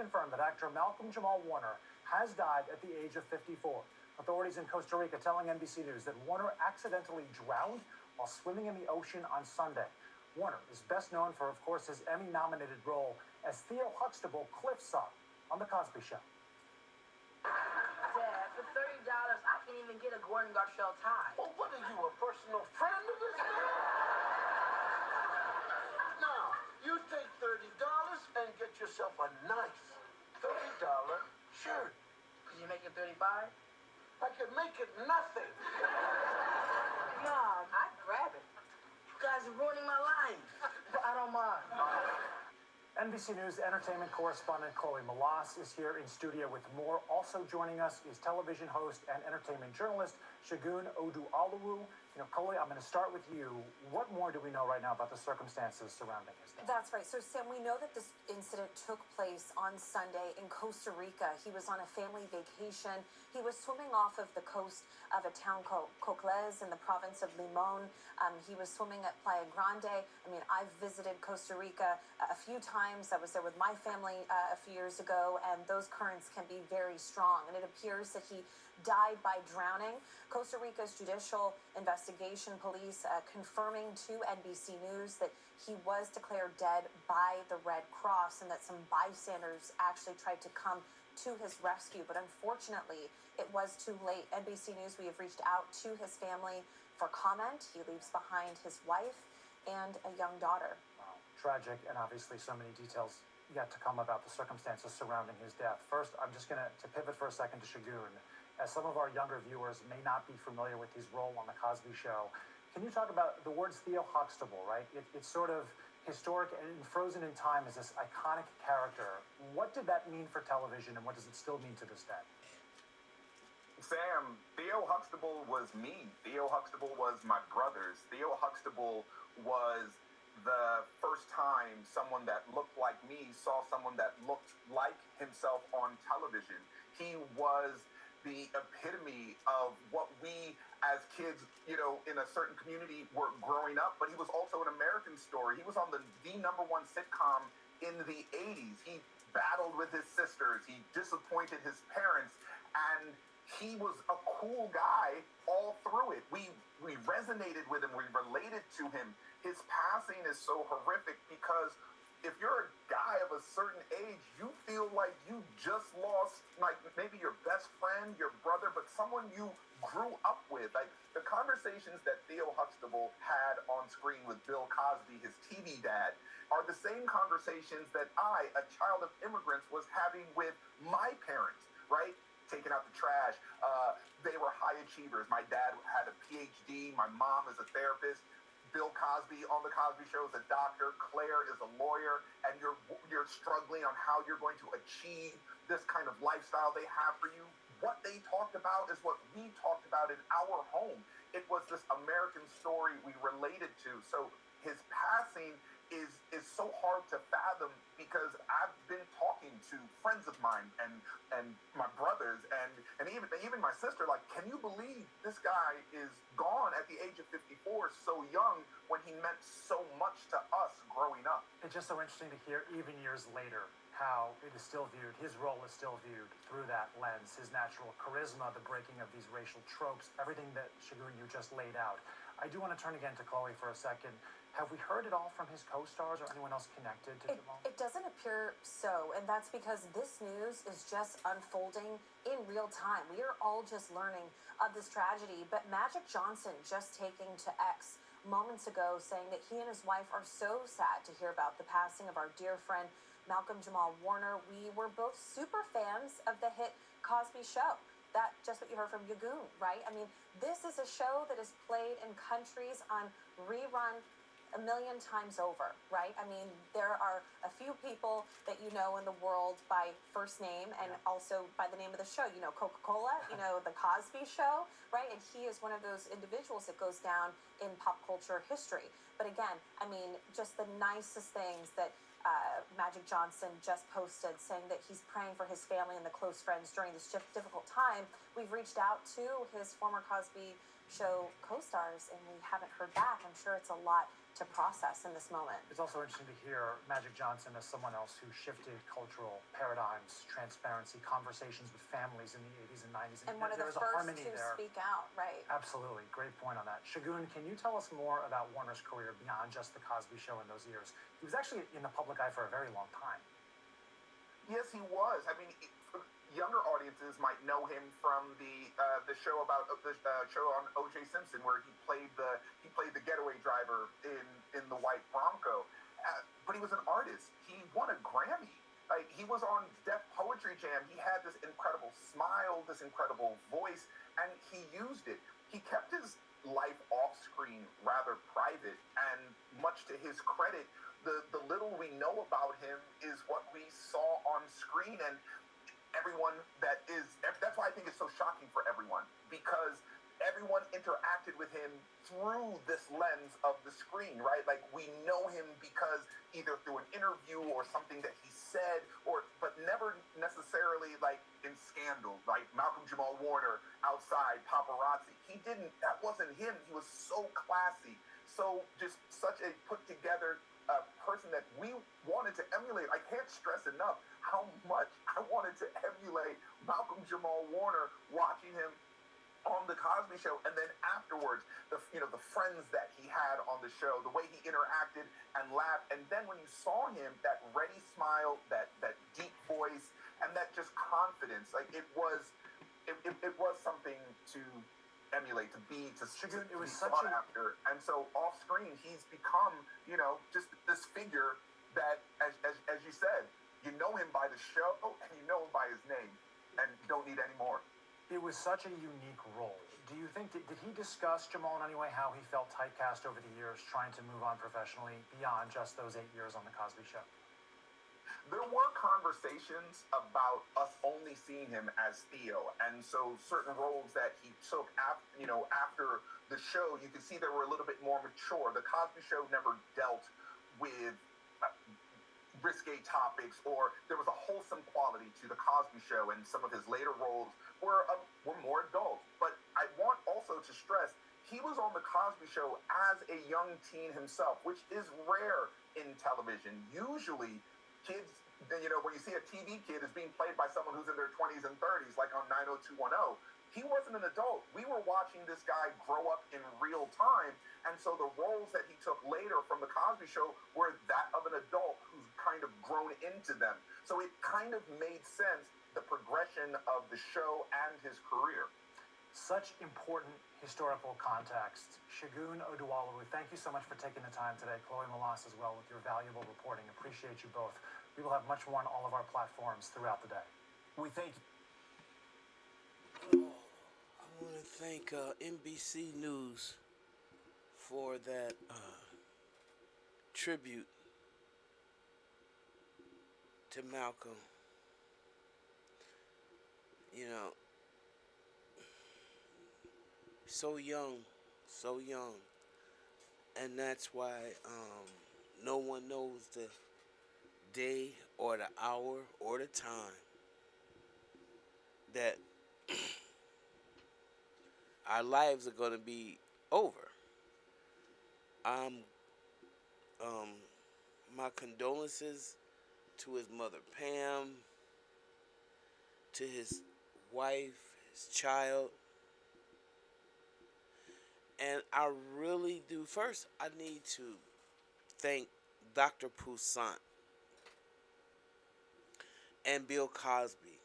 confirmed that actor Malcolm-Jamal Warner has died at the age of 54. Authorities in Costa Rica telling NBC News that Warner accidentally drowned while swimming in the ocean on Sunday. Warner is best known for, of course, his Emmy-nominated role as Theo Huxtable, Cliff's son, on The Cosby Show. Dad, for $30, I can't even get a Gordon Gartrell tie. Well, what are you, a personal friend of this man? Now, you take $30 and get yourself a nice $30 shirt. Could you make it 35? I could make it nothing. Nah, I'd grab it. You guys are ruining my life. But I don't mind. NBC News entertainment correspondent Chloe Malas is here in studio with more. Also joining us is television host and entertainment journalist Shagun Oduolawu. Chloe, I'm going to start with you. What more do we know right now about the circumstances surrounding his death? That's right. So, Sam, we know that this incident took place on Sunday in Costa Rica. He was on a family vacation. He was swimming off of the coast of a town called Cocles in the province of Limon. He was swimming at Playa Grande. I mean, I've visited Costa Rica a few times. I was there with my family a few years ago, and those currents can be very strong. And it appears that he died by drowning. Costa Rica's judicial investigation police confirming to NBC News that he was declared dead by the Red Cross and that some bystanders actually tried to come to his rescue. But unfortunately, it was too late. NBC News, we have reached out to his family for comment. He leaves behind his wife and a young daughter. Wow. Tragic, and obviously so many details yet to come about the circumstances surrounding his death. First, I'm just going to pivot for a second to Shagun. As some of our younger viewers may not be familiar with his role on The Cosby Show, can you talk about the words Theo Huxtable, right? It's sort of historic and frozen in time as this iconic character. What did that mean for television, and what does it still mean to this day? Sam, Theo Huxtable was me. Theo Huxtable was my brother's. Theo Huxtable was the first time someone that looked like me saw someone that looked like himself on television. He was the epitome of what we as kids, in a certain community were growing up, but he was also an American story. He was on the #1 sitcom in the 80s. He battled with his sisters. He disappointed his parents, and he was a cool guy all through it. We resonated with him. We related to him. His passing is so horrific because if you're a guy of a certain age, you feel like you just lost, like, maybe your best friend, your brother, but someone you grew up with. Like, the conversations that Theo Huxtable had on screen with Bill Cosby, his TV dad, are the same conversations that I, a child of immigrants, was having with my parents, right? Taking out the trash. They were high achievers. My dad had a PhD. My mom is a therapist. Bill Cosby on The Cosby Show is a doctor. Claire is a lawyer, and you're struggling on how you're going to achieve this kind of lifestyle they have for you. What they talked about is what we talked about in our home. It was this American story we related to. So his passing is so hard to fathom because I've been talking to friends of mine and my brothers and even my sister, like, can you believe this guy is gone at the age of 54, so young, when he meant so much to us growing up? It's just so interesting to hear, even years later, how it is still viewed, his role is still viewed through that lens, his natural charisma, the breaking of these racial tropes, everything that Shagun, you just laid out. I do want to turn again to Chloe for a second. Have we heard it all from his co-stars or anyone else connected to Jamal? It doesn't appear so, and that's because this news is just unfolding in real time. We are all just learning of this tragedy, but Magic Johnson just taking to X moments ago saying that he and his wife are so sad to hear about the passing of our dear friend Malcolm-Jamal Warner. We were both super fans of the hit Cosby Show. That just what you heard from Yagoon, right? I mean, this is a show that is played in countries on rerun a million times over, right? I mean, there are a few people that you know in the world by first name and also by the name of the show. You know, Coca-Cola, you know, The Cosby Show, right? And he is one of those individuals that goes down in pop culture history. But again, I mean, just the nicest things that Magic Johnson just posted, saying that he's praying for his family and the close friends during this difficult time. We've reached out to his former Cosby show co-stars, and we haven't heard back. I'm sure it's a lot to process in this moment. It's also interesting to hear Magic Johnson as someone else who shifted cultural paradigms, transparency, conversations with families in the 80s and 90s. And one of the there's a first harmony to there. speak out, right? Absolutely. Great point on that. Shagun, can you tell us more about Warner's career beyond just The Cosby Show in those years? He was actually in the public eye for a very long time. Yes, he was. I mean, younger audiences might know him from the show about the show on O.J. Simpson, where he played the getaway driver in the white Bronco. But he was an artist. He won a Grammy. Like, he was on Def Poetry Jam. He had this incredible smile, this incredible voice, and he used it. He kept his life off screen rather private, and much to his credit, the little we know about him is what we saw on screen. And that's why I think it's so shocking for everyone, because everyone interacted with him through this lens of the screen, right? Like, we know him because either through an interview or something that he said, but never necessarily like in scandal, like Malcolm-Jamal Warner outside paparazzi. That wasn't him. He was so classy, so just such a put together person that we wanted to emulate. I can't stress enough how much I wanted to emulate Malcolm-Jamal Warner, watching him on the Cosby Show, and then afterwards, the friends that he had on the show, the way he interacted and laughed, and then when you saw him, that ready smile, that deep voice, and that just confidence, like it was something to emulate, to be sought after. And so off screen, he's become, just this figure that, as you said, you know him by the show and you know him by his name, and don't need any more. It was such a unique role. Do you think, did he discuss, Jamal, in any way how he felt typecast over the years trying to move on professionally beyond just those 8 years on The Cosby Show? There were conversations about us only seeing him as Theo, and so certain roles that he took after the show, you could see they were a little bit more mature. The Cosby Show never dealt with risque topics, or there was a wholesome quality to the Cosby Show, and some of his later roles were more adult. But I want also to stress, he was on the Cosby Show as a young teen himself, which is rare in television. Usually, kids, when you see a TV kid is being played by someone who's in their 20s and 30s, like on 90210, he wasn't an adult. We were watching this guy grow up in real time. And so the roles that he took later from the Cosby Show were that of an adult who's kind of grown into them. So it kind of made sense, the progression of the show and his career. Such important historical context. Shagun Oduwalu, thank you so much for taking the time today. Chloe Malas as well, with your valuable reporting. Appreciate you both. We will have much more on all of our platforms throughout the day. We thank you. I want to thank NBC News for that tribute to Malcolm. So young, and that's why no one knows the day or the hour or the time that our lives are going to be over. My condolences to his mother Pam, to his wife, his child. And I really do. First, I need to thank Dr. Poussaint and Bill Cosby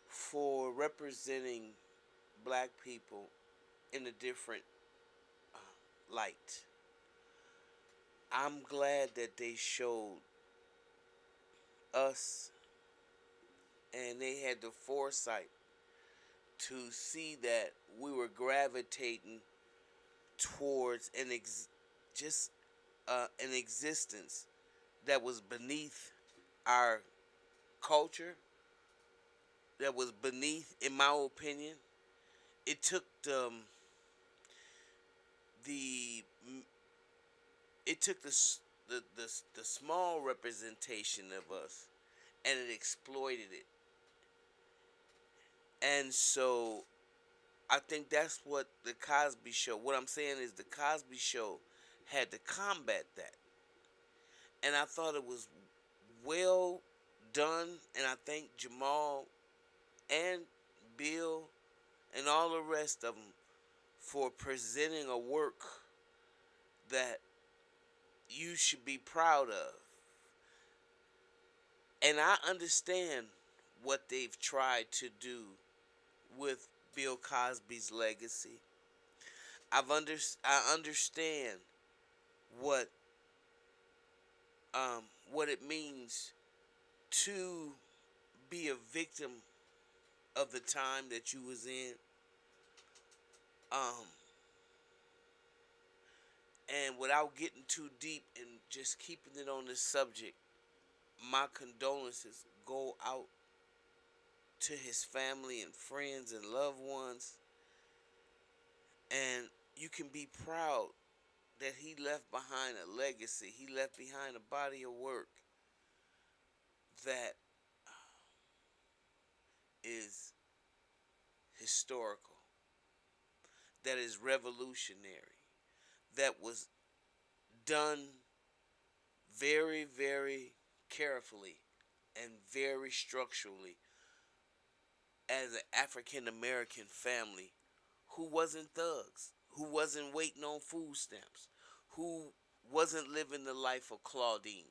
for representing black people in a different light. I'm glad that they showed us, and they had the foresight to see that we were gravitating towards an existence that was beneath our culture, that was beneath, in my opinion. It took the small representation of us, and it exploited it. And so I think that's what the Cosby Show. What I'm saying is the Cosby Show had to combat that, and I thought it was well done. And I thank Jamal and Bill and all the rest of them for presenting a work that you should be proud of. And I understand what they've tried to do with Bill Cosby's legacy. I understand what what it means to be a victim of the time that you was in. Um, and without getting too deep and just keeping it on this subject, my condolences go out to his family and friends and loved ones. And you can be proud that he left behind a legacy. He left behind a body of work that is historical, that is revolutionary, that was done very, very carefully and very structurally as an African American family who wasn't thugs, who wasn't waiting on food stamps, who wasn't living the life of Claudine.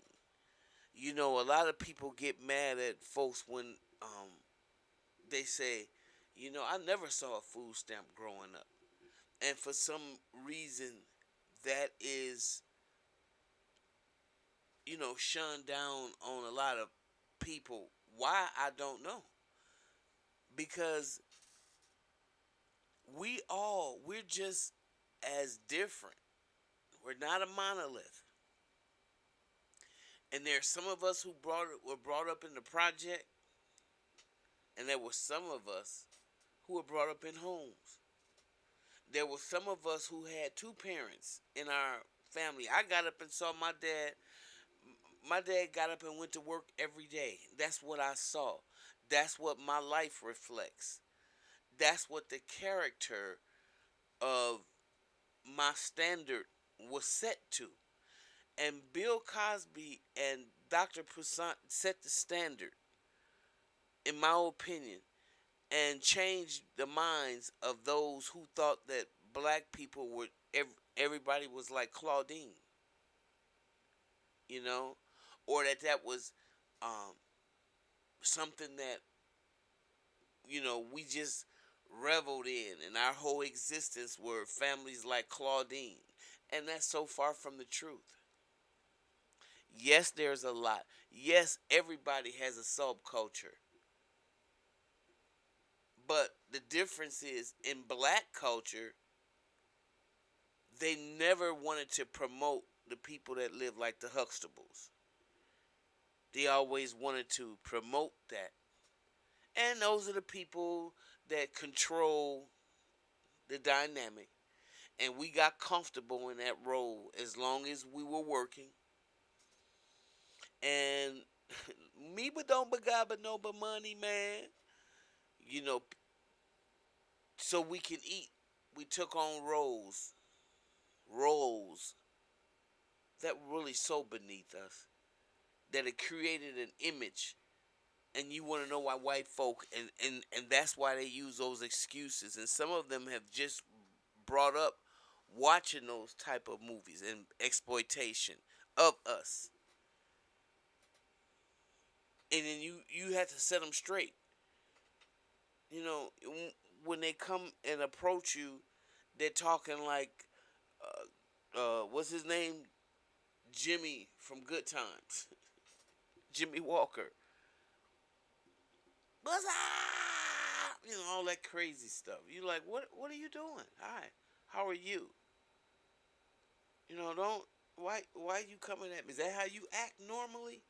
You know, a lot of people get mad at folks when they say, you know, I never saw a food stamp growing up. And for some reason, that is, you know, shunned down on a lot of people. Why, I don't know. Because we're just as different. We're not a monolith. And there's some of us who were brought up in the project, and there were some of us who were brought up in homes. There were some of us who had two parents in our family. I got up and saw my dad. My dad got up and went to work every day. That's what I saw. That's what my life reflects. That's what the character of my standard was set to. And Bill Cosby and Dr. Poussin set the standard, in my opinion, and changed the minds of those who thought that black people were everybody was like Claudine, you know, or that was um, something that we just reveled in, and our whole existence were families like Claudine, and that's so far from the truth. Yes, there's a lot. Yes, everybody has a subculture. But the difference is in black culture, they never wanted to promote the people that live like the Huxtables. They always wanted to promote that. And those are the people that control the dynamic. And we got comfortable in that role as long as we were working. And me but don't but God but no but money, man. You know, so we can eat. We took on roles that were really so beneath us that it created an image. And you want to know why white folk, and that's why they use those excuses. And some of them have just brought up watching those type of movies and exploitation of us. And then you have to set them straight. You know, when they come and approach you, they're talking like, what's his name? Jimmy from Good Times, Jimmy Walker. What's up? You know, all that crazy stuff. You like, what are you doing? Hi, how are you? You know, don't why you coming at me? Is that how you act normally?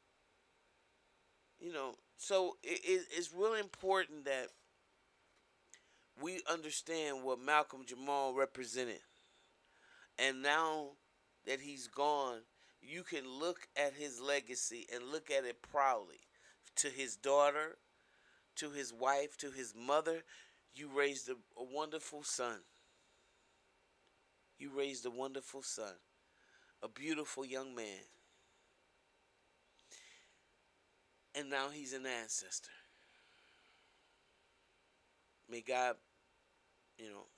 You know, so it's really important that we understand what Malcolm-Jamal represented. And now that he's gone, you can look at his legacy and look at it proudly. To his daughter, to his wife, to his mother, You raised a wonderful son. You raised a wonderful son, a beautiful young man, and now he's an ancestor. May God,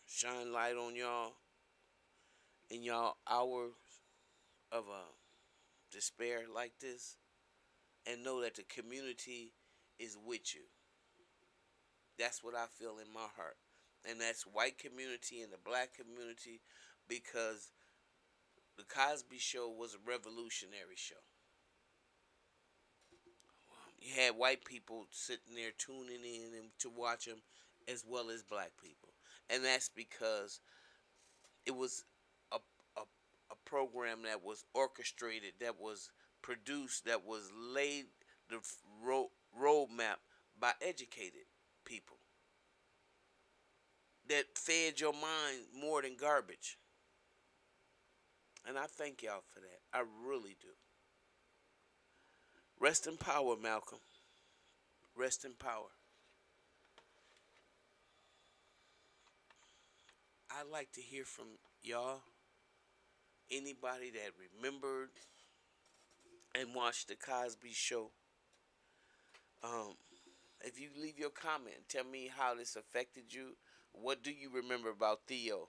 shine light on y'all in y'all hours of despair like this, and know that the community is with you. That's what I feel in my heart, and that's white community and the black community, because the Cosby Show was a revolutionary show. You had white people sitting there tuning in and to watch him, as well as black people, and that's because it was a a, a program that was orchestrated, that was produced, that was laid the roadmap by educated people that fed your mind more than garbage. And I thank y'all for that. I really do. Rest in power, Malcolm. Rest in power. I'd like to hear from y'all. Anybody that remembered and watched the Cosby Show. If you leave your comment, tell me how this affected you. What do you remember about Theo?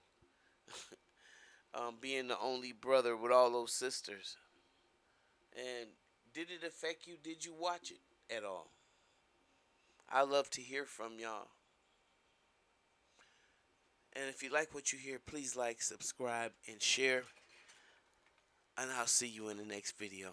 Being the only brother with all those sisters. And did it affect you? Did you watch it at all? I love to hear from y'all. And if you like what you hear, please like, subscribe, and share. And I'll see you in the next video.